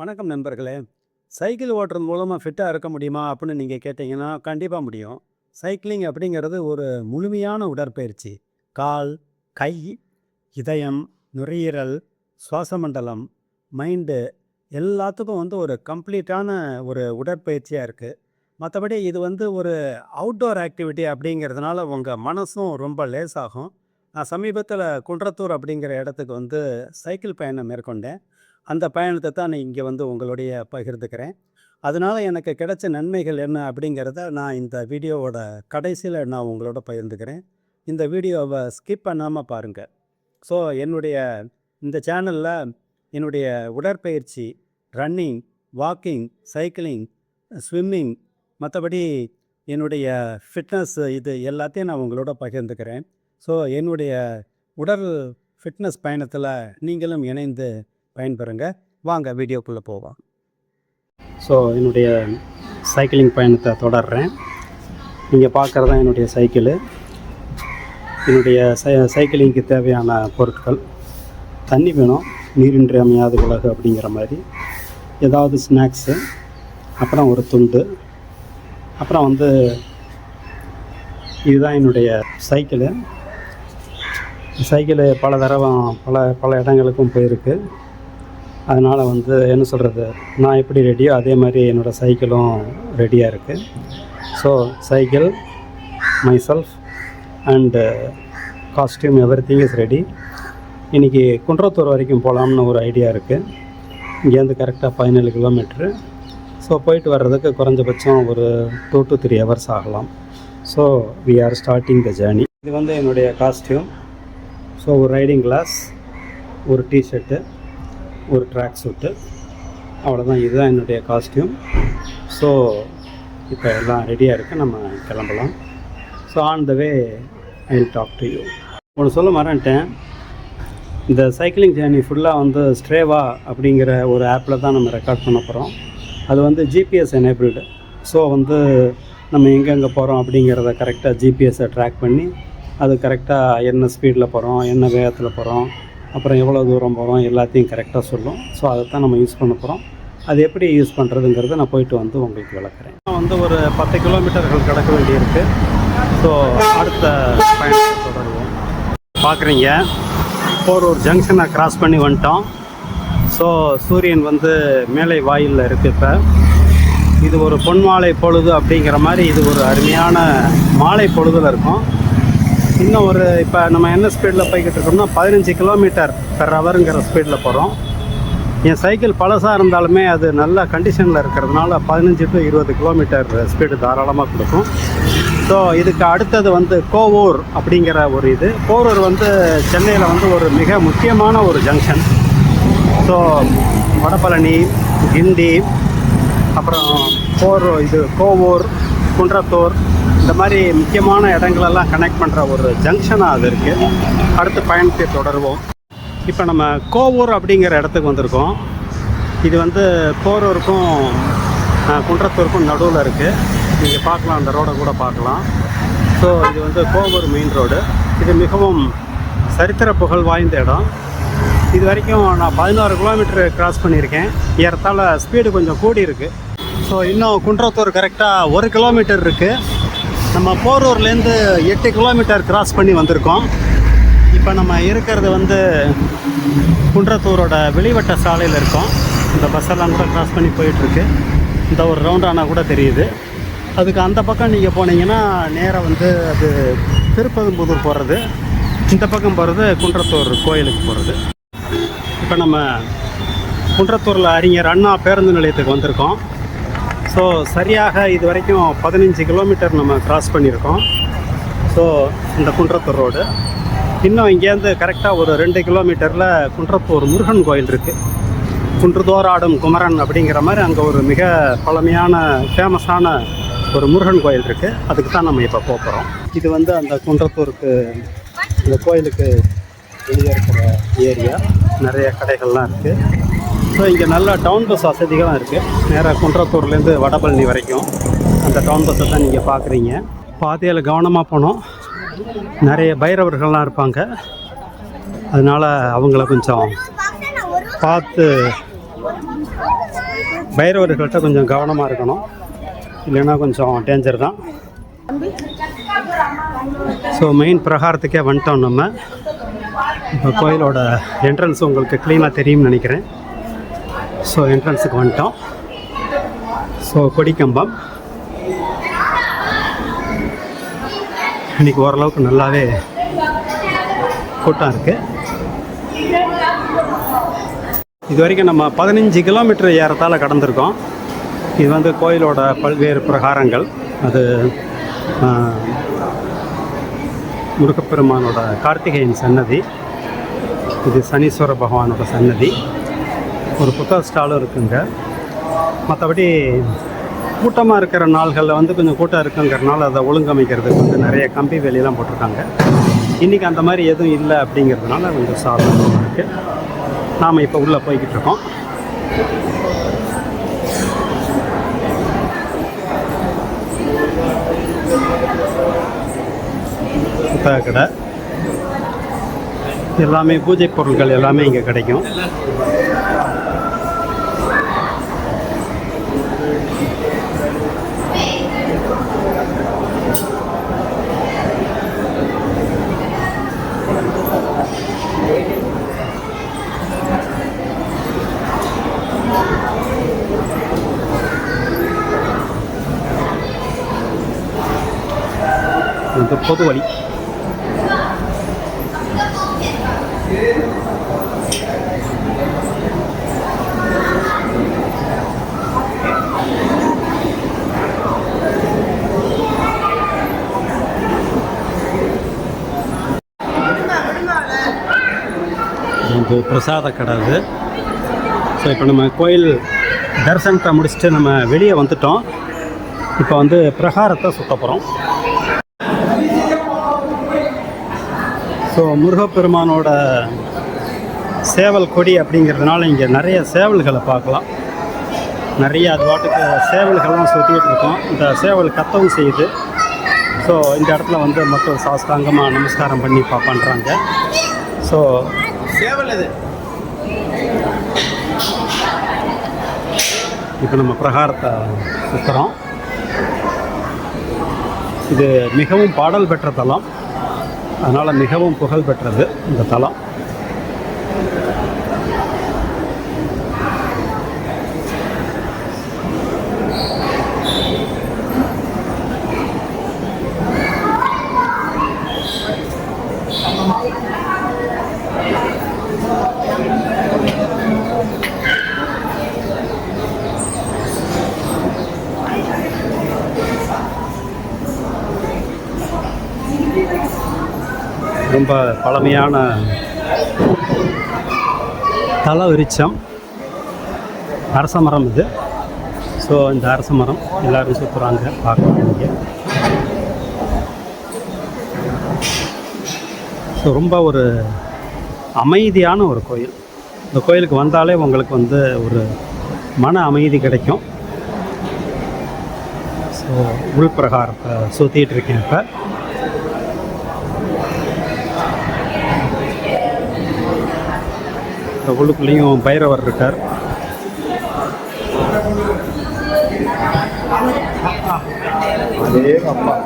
வணக்கம் நண்பர்களே. சைக்கிள் ஓட்டுறது மூலமாக ஃபிட்டாக இருக்க முடியுமா அப்படின்னு நீங்கள் கேட்டிங்கன்னா கண்டிப்பாக முடியும். சைக்கிளிங் அப்படிங்கிறது ஒரு முழுமையான உடற்பயிற்சி. கால், கை, இதயம், நுரையீரல், சுவாச மண்டலம், மைண்டு எல்லாத்துக்கும் ஒரு கம்ப்ளீட்டான ஒரு உடற்பயிற்சியாக இருக்குது. மற்றபடி இது ஒரு அவுட்டோர் ஆக்டிவிட்டி அப்படிங்கிறதுனால உங்கள் மனசும் ரொம்ப லேசாகும். நான் சமீபத்தில் குன்றத்தூர் அப்படிங்கிற இடத்துக்கு சைக்கிள் பயணம் மேற்கொண்டேன். அந்த பயணத்தை தான் நான் இங்கே உங்களுடைய பகிர்ந்துக்கிறேன். அதனால எனக்கு கிடைச்ச நன்மைகள் என்ன அப்படிங்கிறத நான் இந்த வீடியோவோட கடைசியில் நான் உங்களோட பகிர்ந்துக்கிறேன். இந்த வீடியோவை ஸ்கிப் பண்ணாமல் பாருங்கள். ஸோ என்னுடைய இந்த சேனலில் என்னுடைய உடற்பயிற்சி, ரன்னிங், வாக்கிங், சைக்கிளிங், ஸ்விம்மிங், மற்றபடி என்னுடைய ஃபிட்னஸ் இது எல்லாத்தையும் நான் உங்களோட பகிர்ந்துக்கிறேன். ஸோ என்னுடைய உடல் ஃபிட்னஸ் பயணத்தில் நீங்களும் இணைந்து பயன்பெறுங்க. வாங்க வீடியோக்குள்ளே போவோம். ஸோ என்னுடைய சைக்கிளிங் பயணத்தை தொடர்றேன். நீங்கள் பார்க்குறது தான் என்னுடைய சைக்கிளு. என்னுடைய சைக்கிளிங்க்கு தேவையான பொருட்கள், தண்ணி வேணும், நீரின்றி அமையாது உலகு அப்படிங்கிற மாதிரி, ஏதாவது ஸ்நாக்ஸு, அப்புறம் ஒரு துண்டு, அப்புறம் இதுதான் என்னுடைய சைக்கிளு. சைக்கிளு பல தடவை பல இடங்களுக்கும் போயிருக்கு. அதனால் என்ன சொல்கிறது, நான் எப்படி ரெடியோ அதே மாதிரி என்னோடய சைக்கிளும் ரெடியாக இருக்குது. So cycle, my self and costume, everything is ready. இன்றைக்கி குன்றத்தூர் வரைக்கும் போகலாம்னு ஒரு ஐடியா இருக்குது. இங்கேருந்து கரெக்டாக 17 கிலோமீட்ரு. ஸோ போயிட்டு வர்றதுக்கு குறைஞ்சபட்சம் ஒரு 2 to 3 hours ஆகலாம். So we are starting the journey. இது என்னுடைய காஸ்டியூம். ஸோ ஒரு ரைடிங் கிளாஸ், ஒரு டிஷர்ட்டு, ஒரு ட்ராக் சூட்டு, அவ்வளோதான். இதுதான் என்னுடைய காஸ்டியூம். ஸோ இப்போ எல்லாம் ரெடியாக இருக்குது, நம்ம கிளம்பலாம். So on the way I will talk to you. ஒன்று சொல்ல மறந்துட்டேன். இந்த சைக்கிளிங் ஜேர்னி ஃபுல்லாக ஸ்ட்ரேவா அப்படிங்கிற ஒரு ஆப்பில் தான் நம்ம ரெக்கார்ட் பண்ண போகிறோம். அது ஜிபிஎஸ் எனேபிள்டு. ஸோ நம்ம எங்கெங்கே போகிறோம் அப்படிங்கிறத கரெக்டாக ஜிபிஎஸ்ஸை ட்ராக் பண்ணி அது கரெக்டாக என்ன ஸ்பீடில் போகிறோம், என்ன வேகத்தில் போகிறோம், அப்புறம் எவ்வளோ தூரம் போகிறோம் எல்லாத்தையும் கரெக்டாக சொல்லும். ஸோ அதை தான் நம்ம யூஸ் பண்ண போகிறோம். அது எப்படி யூஸ் பண்ணுறதுங்கிறத நான் போயிட்டு உங்களுக்கு விளக்குறேன். நான் ஒரு 10 கிலோமீட்டர்கள் கடக்க வேண்டியிருக்கு. ஸோ அடுத்த பயணத்தை தொடருவோம். பார்க்குறீங்க, போரூர் ஜங்ஷனை கிராஸ் பண்ணி வந்துட்டோம். ஸோ சூரியன் மேலை வாயிலில் இருக்குது. இப்போ இது ஒரு பொன்மாலை பொழுது அப்படிங்கிற மாதிரி இது ஒரு அருமையான மாலை பொழுதில் இருக்கும். இன்னும் இப்போ நம்ம என்ன ஸ்பீடில் போய்கிட்டு இருக்கோம்னா 15 km/h ஸ்பீடில் போகிறோம். என் சைக்கிள் பழசாக இருந்தாலுமே அது நல்ல கண்டிஷனில் இருக்கிறதுனால 15 to 20 km ஸ்பீடு தாராளமாக கொடுக்கும். ஸோ இதுக்கு அடுத்தது கோவூர் அப்படிங்கிற ஒரு இது. கோவூர் சென்னையில் ஒரு மிக முக்கியமான ஒரு ஜங்ஷன். ஸோ வடபழனி, கிண்டி, அப்புறம் கோவூர், குன்றத்தூர், இந்த மாதிரி முக்கியமான இடங்களெல்லாம் கனெக்ட் பண்ணுற ஒரு ஜங்ஷனாக அது இருக்குது. அடுத்த பயணத்தை தொடருவோம். இப்போ நம்ம கோவூர் அப்படிங்கிற இடத்துக்கு வந்திருக்கோம். இது போரூருக்கும் குன்றத்தூருக்கும் நடுவில் இருக்குது. நீங்கள் பார்க்கலாம், அந்த ரோடை கூட பார்க்கலாம். ஸோ இது கோவூர் மெயின் ரோடு. இது மிகவும் சரித்திர புகழ் வாய்ந்த இடம். இது வரைக்கும் நான் 16 கிலோமீட்டர் கிராஸ் பண்ணியிருக்கேன். ஏறத்தாழ ஸ்பீடு கொஞ்சம் கூடி இருக்குது. ஸோ இன்னும் குன்றத்தூர் கரெக்டாக 1 கிலோமீட்டர் இருக்குது. நம்ம போரூர்லேருந்து 8 கிலோமீட்டர் கிராஸ் பண்ணி வந்திருக்கோம். இப்போ நம்ம இருக்கிறது குன்றத்தூரோட வெளிவட்ட சாலையில் இருக்கோம். இந்த பஸ்ஸெல்லாம் கூட கிராஸ் பண்ணி போயிட்டுருக்கு. இந்த ஒரு ரவுண்டானா கூட தெரியுது. அதுக்கு அந்த பக்கம் நீங்கள் போனீங்கன்னா நேராக அது திருப்பெரும்புதூர் போகிறது, இந்த பக்கம் போகிறது குன்றத்தூர் கோயிலுக்கு போகிறது. இப்போ நம்ம குன்றத்தூரில் அறிஞர் அண்ணா பேருந்து நிலையத்துக்கு வந்திருக்கோம். ஸோ சரியாக இது வரைக்கும் 15 கிலோமீட்டர் நம்ம கிராஸ் பண்ணியிருக்கோம். ஸோ இந்த குன்றத்தூர் ரோடு இன்னும் இங்கேருந்து கரெக்டாக ஒரு 2 கிலோமீட்டரில் குன்றத்தூர் முருகன் கோயில் இருக்குது. குன்றுதோறாடும் குமரன் அப்படிங்கிற மாதிரி அங்கே ஒரு மிக பழமையான ஃபேமஸான ஒரு முருகன் கோயில் இருக்குது. அதுக்கு தான் நம்ம இப்போ போகிறோம். இது அந்த குன்றத்தூருக்கு, இந்த கோயிலுக்கு வெளியே இருக்கிற ஏரியா. நிறைய கடைகள்லாம் இருக்குது. ஸோ இங்கே நல்ல டவுன் பஸ் வசதிகளும் இருக்குது. நேராக குன்றத்தூர்லேருந்து வடபழனி வரைக்கும் அந்த டவுன் பஸ்ஸை தான் நீங்கள் பார்க்குறீங்க. பாதையில் கவனமாக போனோம். நிறைய பைரவர்கள்லாம் இருப்பாங்க. அதனால் அவங்கள கொஞ்சம் பார்த்து பைரவர்கள்ட்ட கொஞ்சம் கவனமாக இருக்கணும், இல்லைன்னா கொஞ்சம் டேஞ்சர் தான். ஸோ மெயின் பிரகாரத்துக்கே வந்துட்டோம் நம்ம. இப்போ கோயிலோட என்ட்ரன்ஸ் உங்களுக்கு க்ளீனாக தெரியும்னு நினைக்கிறேன். ஸோ என்ட்ரன்ஸுக்கு வந்துட்டோம். ஸோ கொடிக்கம்பம் இன்றைக்கி ஓரளவுக்கு நல்லாவே கூட்டம் இருக்குது. இது வரைக்கும் நம்ம 15 கிலோமீட்டர் ஏறத்தால் கடந்திருக்கோம். இது வந்து கோயிலோட பல்வேறு பிரகாரங்கள். அது முருகப்பெருமானோட கார்த்திகேயன் சன்னதி, இது சனீஸ்வர பகவானோட சன்னதி, ஒரு புத்தக ஸ்டாலும் இருக்குங்க. மற்றபடி கூட்டமாக இருக்கிற நாள்களில் வந்து கொஞ்சம் கூட்டம் இருக்குங்கிறனால அதை ஒழுங்கமைக்கிறதுக்கு வந்து நிறைய கம்பி வேலையெல்லாம் போட்டிருக்காங்க. இன்றைக்கி அந்த மாதிரி எதுவும் இல்லை அப்படிங்கிறதுனால கொஞ்சம் சாதாரணமாக இருக்குது. நாம் இப்போ உள்ளே போய்கிட்டு இருக்கோம். புத்தக கடை எல்லாமே, பூஜை பொருட்கள் எல்லாமே இங்கே கிடைக்கும். இது பொது வழி. இது பிரசாத கடை அது. ஸோ இப்போ நம்ம கோயில் தரிசனத்தை முடிச்சுட்டு நம்ம வெளியே வந்துட்டோம். இப்போ வந்து பிரகாரத்தை சுத்த போகிறோம். ஸோ முருகப்பெருமானோட சேவல் கொடி அப்படிங்கிறதுனால இங்கே நிறைய சேவல்களை பார்க்கலாம். நிறைய அது பாட்டுக்கு சேவல்கள்லாம் சுற்றிக்கிட்டு இருக்கோம். இந்த சேவல் கத்தவும் செய்யுது. ஸோ இந்த இடத்துல வந்து மக்கள் சாஸ்தாங்கமாக நமஸ்காரம் பண்ணி பண்ணுறாங்க. ஸோ சேவல் இது. இப்போ நம்ம பிரகாரத்தை சுற்றுறோம். இது மிகவும் பாடல் பெற்ற தலம், அதனால் மிகவும் புகழ் பெற்றது இந்த தலம். ரொம்ப பழமையான தல விருட்சம், அரச மரம் இது. ஸோ இந்த அரச மரம் எல்லோரும் சுற்றுறாங்க, பார்க்கலாம் இங்கே. ஸோ ரொம்ப ஒரு அமைதியான ஒரு கோயில். இந்த கோயிலுக்கு வந்தாலே உங்களுக்கு வந்து ஒரு மன அமைதி கிடைக்கும். ஸோ உள்பிரகாரத்தை சுற்றிட்டு இருக்கேன் இப்போ. உள்ளுக்குள்ளேயும் பைரவர் இருக்கார். அதே அப்பா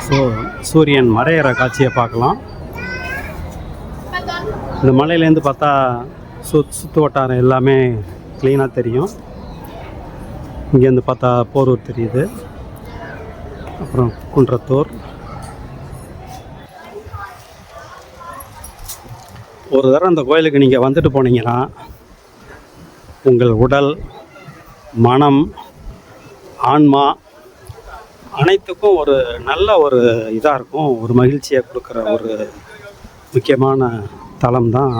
ஸோ சூரியன் மறையிற காட்சியை பார்க்கலாம். இந்த மலையிலேருந்து பார்த்தா சுற்று வட்டாரம் எல்லாமே க்ளீனாக தெரியும். இங்கேருந்து பார்த்தா போரூர் தெரியுது, அப்புறம் குன்றத்தூர். ஒரு தடவை அந்த கோயிலுக்கு நீங்கள் வந்துட்டு போனீங்கன்னா உங்கள் உடல், மனம், ஆன்மா அனைத்துக்கும் ஒரு நல்ல ஒரு இதாக இருக்கும், ஒரு மகிழ்ச்சியை கொடுக்குற ஒரு முக்கியமான தலம் தான்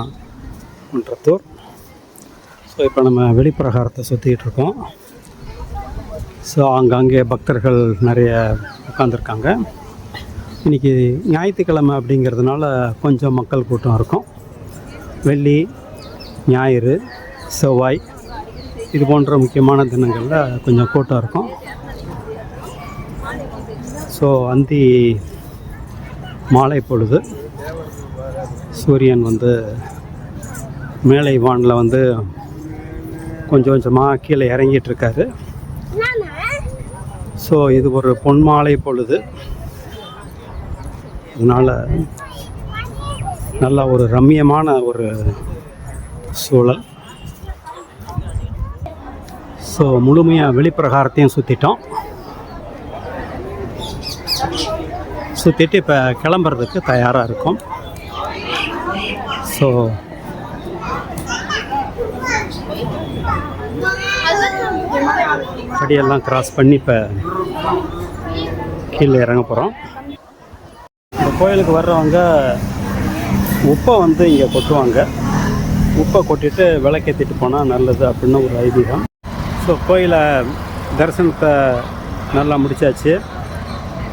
குன்றத்தூர். ஸோ இப்போ நம்ம வெளிப்பிரகாரத்தை சுற்றிக்கிட்டு இருக்கோம். ஸோ அங்கங்கே பக்தர்கள் நிறைய உட்காந்துருக்காங்க. இன்றைக்கி ஞாயிற்றுக்கிழமை அப்படிங்கிறதுனால கொஞ்சம் மக்கள் கூட்டம் இருக்கும். வெள்ளி, ஞாயிறு, செவ்வாய் இது போன்ற முக்கியமான தினங்களில் கொஞ்சம் கூட்டம் இருக்கும். ஸோ அந்தி மாலை பொழுது சூரியன் வந்து மேலை வானில் வந்து கொஞ்சம் கொஞ்சமாக கீழே இறங்கிட்டுருக்காரு. ஸோ இது ஒரு பொன்மாலை பொழுது, அதனால் நல்ல ஒரு ரம்மியமான ஒரு சூழல். ஸோ முழுமையாக வெளிப்பிரகாரத்தையும் சுற்றிட்டோம். சுற்றிட்டு இப்போ கிளம்புறதுக்கு தயாராக இருக்கும். ஸோ படியெல்லாம் கிராஸ் பண்ணி இப்போ கீழே இறங்க போகிறோம். இந்த கோயிலுக்கு வர்றவங்க உப்பை வந்து இங்கே கொட்டுவாங்க. உப்பை கொட்டிட்டு விளக்கேற்றிட்டு போனால் நல்லது அப்படின்னு ஒரு ஐதீகம். ஸோ கோயிலை தரிசனத்தை நல்லா முடித்தாச்சு,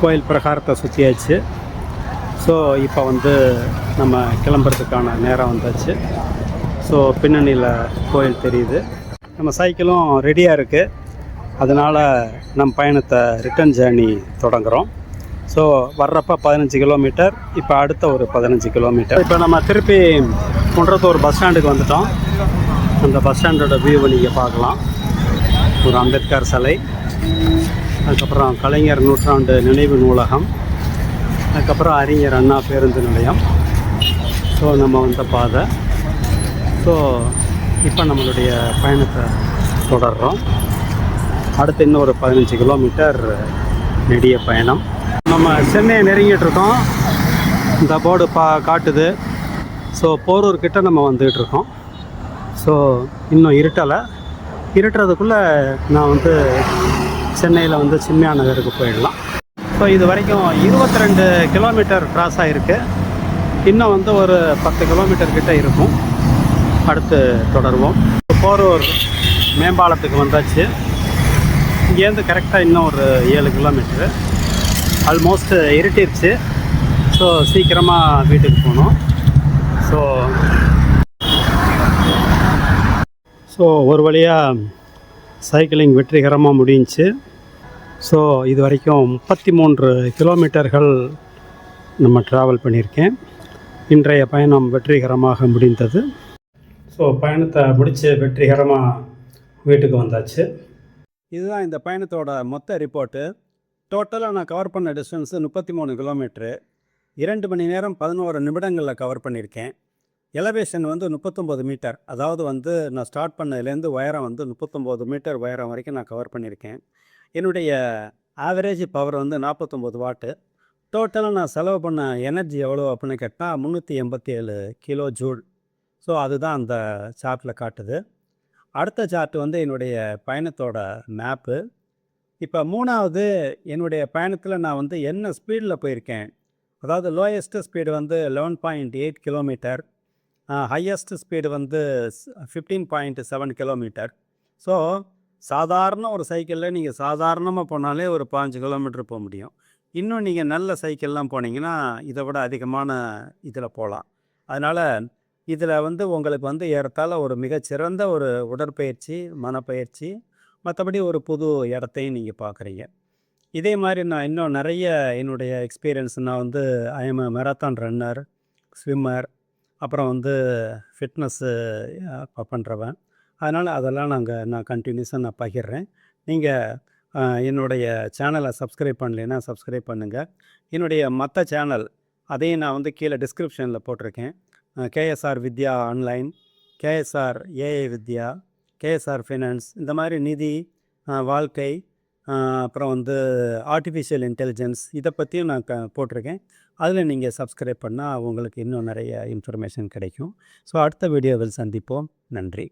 கோயில் பிரகாரத்தை சுற்றியாச்சு. ஸோ இப்போ வந்து நம்ம கிளம்புறதுக்கான நேரம் வந்தாச்சு. ஸோ பின்னணியில் கோயில் தெரியுது. நம்ம சைக்கிளும் ரெடியாக இருக்குது, அதனால் நம்ம பயணத்தை ரிட்டர்ன் ஜேர்னி தொடங்குகிறோம். ஸோ வர்றப்போ 15 கிலோமீட்டர், இப்போ அடுத்த ஒரு 15 கிலோமீட்டர். இப்போ நம்ம திருப்பி குன்றத்தூர் பஸ் ஸ்டாண்டுக்கு வந்துட்டோம். அந்த பஸ் ஸ்டாண்டோட வியூவை நீங்கள் பார்க்கலாம். ஒரு அம்பேத்கர் சிலை, அதுக்கப்புறம் கலைஞர் நூற்றாண்டு நினைவு நூலகம், அதுக்கப்புறம் அறிஞர் அண்ணா பேருந்து நிலையம். ஸோ நம்ம வந்த பாதை. ஸோ இப்போ நம்மளுடைய பயணத்தை தொடர்றோம். அடுத்து இன்னும் ஒரு 15 கிலோமீட்டர் நெடிய பயணம். நம்ம சென்னையை நெருங்கிட்டு இருக்கோம். இந்த போர்டு காட்டுது. ஸோ போரூர்கிட்ட நம்ம வந்துகிட்டு இருக்கோம். ஸோ இன்னும் இருட்டுறதுக்குள்ளே நான் வந்து சென்னையில் வந்து சின்மயா நகருக்கு போயிடலாம். ஸோ இது வரைக்கும் 22 கிலோமீட்டர் கிராஸ் ஆகிருக்கு. இன்னும் வந்து ஒரு 10 கிலோமீட்டர் கிட்ட இருக்கும். அடுத்து தொடருவோம். போரூர் மேம்பாலத்துக்கு வந்தாச்சு. இங்கேருந்து கரெக்டாக இன்னும் ஒரு 7 கிலோமீட்டரு. ஆல்மோஸ்ட் இருட்டிருச்சு. ஸோ சீக்கிரமாக வீட்டுக்கு போகணும். ஸோ ஒரு வழியாக சைக்கிளிங் வெற்றிகரமாக முடிஞ்சிச்சு. ஸோ இது வரைக்கும் 33 கிலோமீட்டர்கள் நம்ம ட்ராவல் பண்ணியிருக்கேன். இன்றைய பயணம் வெற்றிகரமாக முடிந்தது. ஸோ பயணத்தை முடித்து வெற்றிகரமாக வீட்டுக்கு வந்தாச்சு. இதுதான் இந்த பயணத்தோட மொத்த ரிப்போர்ட்டு. டோட்டலாக நான் கவர் பண்ண டிஸ்டன்ஸு 33 கிலோமீட்ரு. 2 மணி நேரம் 11 நிமிடங்களில் கவர் பண்ணியிருக்கேன். எலவேஷன் வந்து 39 மீட்டர். அதாவது வந்து நான் ஸ்டார்ட் பண்ணதுலேருந்து உயரம் வந்து 39 மீட்டர் உயரம் வரைக்கும் நான் கவர் பண்ணியிருக்கேன். என்னுடைய ஆவரேஜ் பவர் வந்து 49 வாட்டு. டோட்டலாக நான் செலவு பண்ண எனர்ஜி எவ்வளோ அப்படின்னு கேட்டால் 387 கிலோ ஜூல். ஸோ அதுதான் அந்த சார்ட்டில் காட்டுது. அடுத்த சார்ட் வந்து என்னுடைய பயணத்தோட மேப்பு. இப்போ 3வது என்னுடைய பயணத்தில் நான் வந்து என்ன ஸ்பீடில் போயிருக்கேன். அதாவது லோயஸ்ட்டு ஸ்பீடு வந்து 11.8 கிலோமீட்டர், ஹையஸ்ட்டு ஸ்பீடு வந்து 15.7 கிலோமீட்டர். ஸோ சாதாரண ஒரு சைக்கிளில் நீங்கள் சாதாரணமாக போனாலே ஒரு 15 கிலோமீட்டர் போக முடியும். இன்னும் நீங்கள் நல்ல சைக்கிள்லாம் போனீங்கன்னா இதை விட அதிகமான இதில் போகலாம். அதனால் இதில் வந்து உங்களுக்கு வந்து ஏறத்தாழ ஒரு மிகச்சிறந்த ஒரு உடற்பயிற்சி, மனப்பயிற்சி, மற்றபடி ஒரு புது இடத்தையும் நீங்கள் பார்க்குறீங்க. இதே மாதிரி நான் இன்னும் நிறைய என்னுடைய எக்ஸ்பீரியன்ஸ், நான் வந்து I am marathon runner, swimmer, அப்புறம் வந்து ஃபிட்னஸ்ஸு பண்ணுறவன். அதனால் அதெல்லாம் நான் கண்டினியூஸாக நான் பகிர்றேன். நீங்கள் என்னுடைய சேனலை சப்ஸ்கிரைப் பண்ணலைன்னா சப்ஸ்கிரைப் பண்ணுங்கள். என்னுடைய மற்ற சேனல் அதையும் நான் வந்து கீழே டிஸ்கிரிப்ஷனில் போட்டிருக்கேன். கேஎஸ்ஆர் வித்யா ஆன்லைன், கேஎஸ்ஆர் ஏஐ வித்யா, கேஎஸ்ஆர் ஃபினான்ஸ், இந்த மாதிரி நிதி, வாழ்க்கை, அப்புறம் வந்து ஆர்டிஃபிஷியல் இன்டெலிஜென்ஸ், இதை பற்றியும் நான் போட்டிருக்கேன். அதில் நீங்கள் சப்ஸ்கிரைப் பண்ணால் உங்களுக்கு இன்னும் நிறைய இன்ஃபர்மேஷன் கிடைக்கும். ஸோ அடுத்த வீடியோவில் சந்திப்போம். நன்றி.